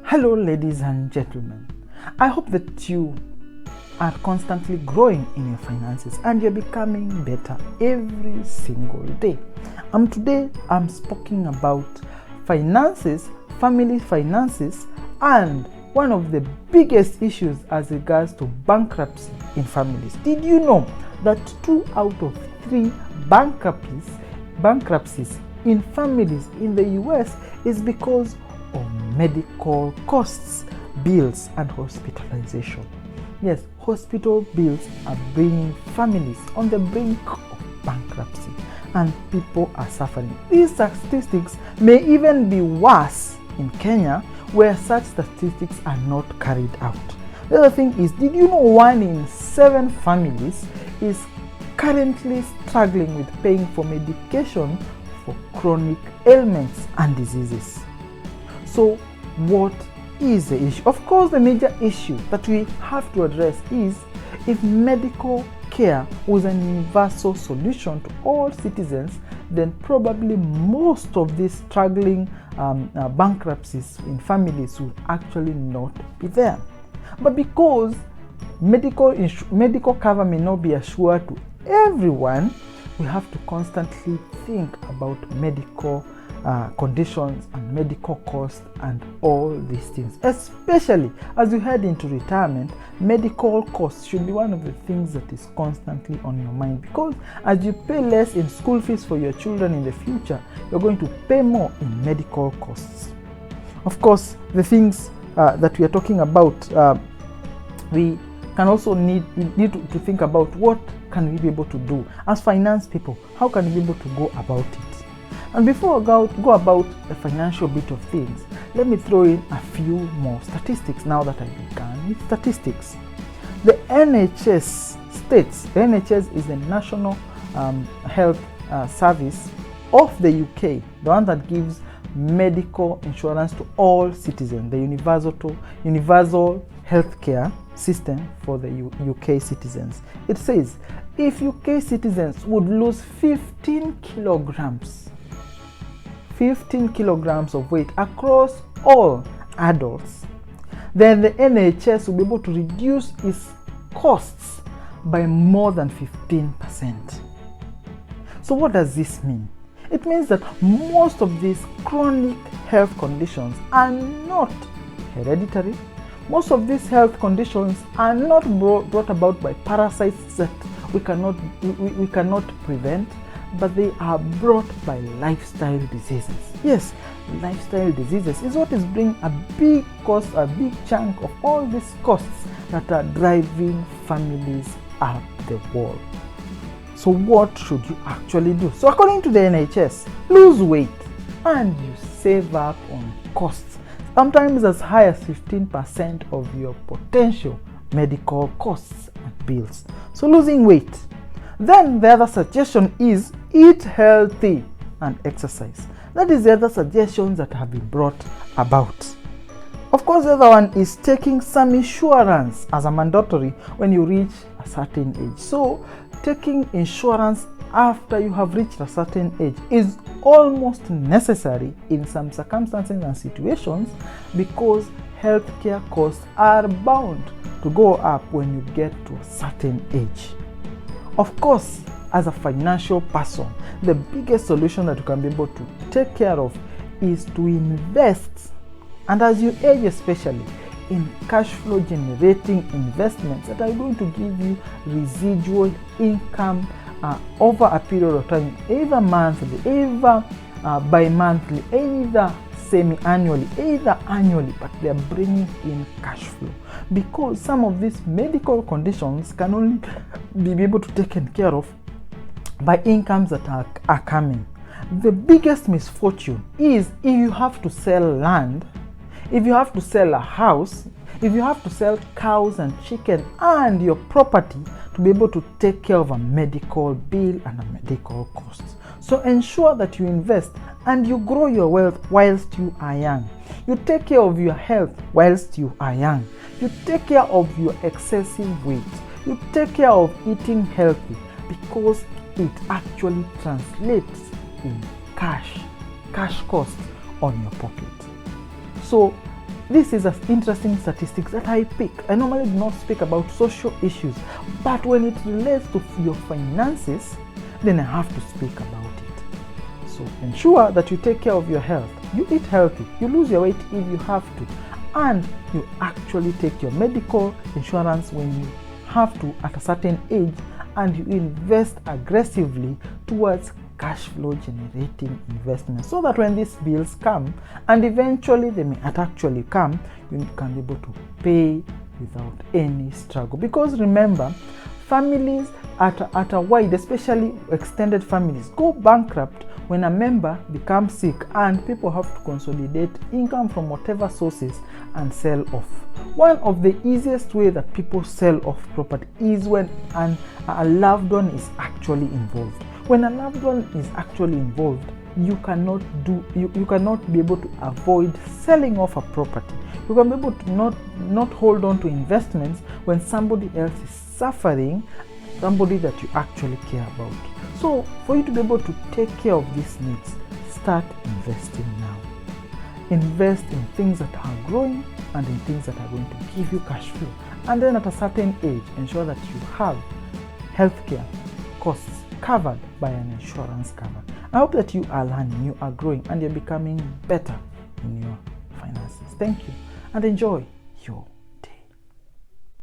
Hello, ladies and gentlemen. I hope that you are constantly growing in your finances and you're becoming better every single day. Today I'm speaking about finances, family finances, and one of the biggest issues as regards to bankruptcy in families. Did you know that 2 out of 3 bankruptcies in families in the US is because of medical costs, bills, and hospitalization? Yes, hospital bills are bringing families on the brink of bankruptcy, and people are suffering. These statistics may even be worse in Kenya, where such statistics are not carried out. The other thing is, did you know 1 in 7 families is currently struggling with paying for medication for chronic ailments and diseases? So what is the issue? Of course, the major issue that we have to address is if medical care was an universal solution to all citizens, then probably most of these struggling bankruptcies in families will actually not be there. But because medical cover may not be assured to everyone, we have to constantly think about medical conditions and medical costs and all these things. Especially as you head into retirement, medical costs should be one of the things that is constantly on your mind, because as you pay less in school fees for your children in the future, you're going to pay more in medical costs. Of course, the things that we are talking about, we can also need to think about what can we be able to do as finance people. How can we be able to go about it? And before I go about the financial bit of things, let me throw in a few more statistics now that I began with statistics. The NHS states, the NHS is the National Health Service of the UK, the one that gives medical insurance to all citizens, the universal healthcare system for the UK citizens. It says if UK citizens would lose 15 kilograms of weight across all adults, then the NHS will be able to reduce its costs by more than 15%. So what does this mean? It means that most of these chronic health conditions are not hereditary. Most of these health conditions are not brought about by parasites that we cannot prevent, but they are brought by lifestyle diseases. Yes, lifestyle diseases is what is bringing a big chunk of all these costs that are driving families up the wall. So what should you actually do? So according to the NHS, lose weight and you save up on costs, sometimes as high as 15% of your potential medical costs and bills. So losing weight. Then the other suggestion is eat healthy and exercise. That is the other suggestions that have been brought about. Of course, the other one is taking some insurance as a mandatory when you reach a certain age. So taking insurance after you have reached a certain age is almost necessary in some circumstances and situations, because healthcare costs are bound to go up when you get to a certain age. Of course, as a financial person, the biggest solution that you can be able to take care of is to invest, and as you age especially, in cash flow generating investments that are going to give you residual income over a period of time, either monthly, either bi-monthly, either semi-annually, either annually, but they are bringing in cash flow, because some of these medical conditions can only be able to be taken care of by incomes that are coming. The biggest misfortune is if you have to sell land, if you have to sell a house, if you have to sell cows and chicken and your property to be able to take care of a medical bill and a medical cost. So ensure that you invest and you grow your wealth whilst you are young. You take care of your health whilst you are young. You take care of your excessive weight. You take care of eating healthy, because it actually translates in cash costs on your pocket. So this is an interesting statistics that I picked. I normally do not speak about social issues, but when it relates to your finances, then I have to speak about it. So ensure that you take care of your health. You eat healthy, you lose your weight if you have to, and you actually take your medical insurance when you have to at a certain age, and you invest aggressively towards cash flow generating investments, so that when these bills come, and eventually they may actually come, you can be able to pay without any struggle. Because remember, families at a wide, especially extended families, go bankrupt when a member becomes sick and people have to consolidate income from whatever sources and sell off. One of the easiest way that people sell off property is when a loved one is actually involved. When a loved one is actually involved, you cannot be able to avoid selling off a property. You can be able to not hold on to investments when somebody else is suffering, somebody that you actually care about. So for you to be able to take care of these needs, start investing now. Invest in things that are growing and in things that are going to give you cash flow. And then at a certain age, ensure that you have healthcare costs covered by an insurance cover. I hope that you are learning, you are growing, and you're becoming better in your finances. Thank you, and enjoy your